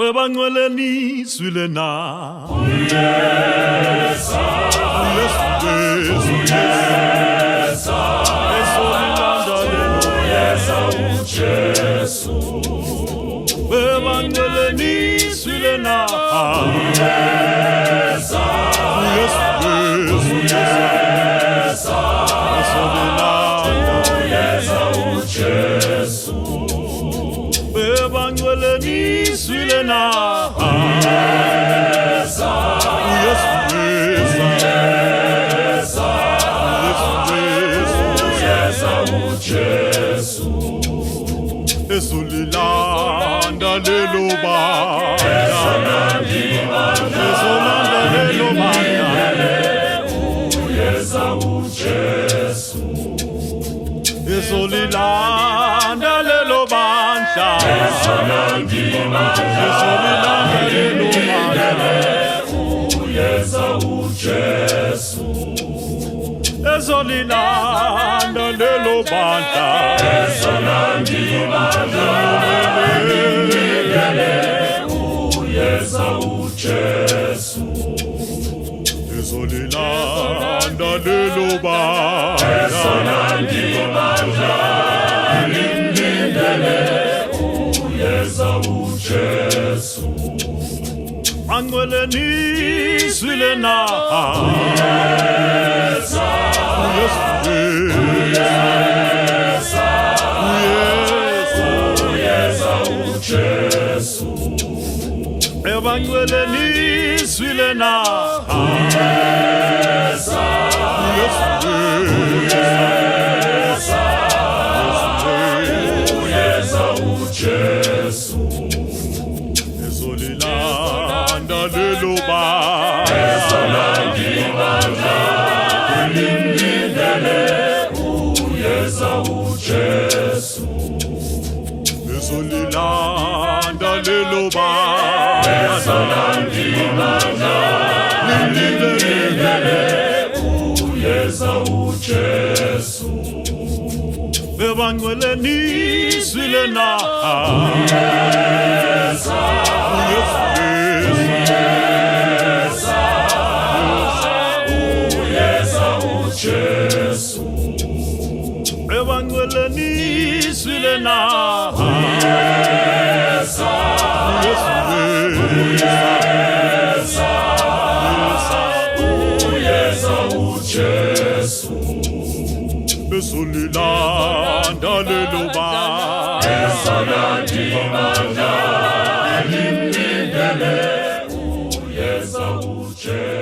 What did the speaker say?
Bangweleni swilena. Uyeza, uJesu. Bangweleni swilena. Uyeza, uJesu. Bangweleni swilena. Uyeza, uJesu. Esolilanda lelo banda. Esolanda lelo banda. Uyeza, uJesu. Esolilanda lelo banda. Esolanda lelo banda. Uyeza, uJesu. Esolilanda lelo banda. Uyeza, uJesu. Esolilanda lelo banda. Uyeza, uJesu. Bangweleni swilena. Uyeza, uJesu. Bangweleni swilena. Uyeza, uJesu. Esolilanda lelo banda. Uyeza, uJesu. Esolilanda lelo banda. Uyeza, uJesu. Bangweleni swilena. Uyeza, uJesu. Bangweleni swilena. Uyeza, uJesu. Esolilanda lelo banda. Uyeza, uJesu.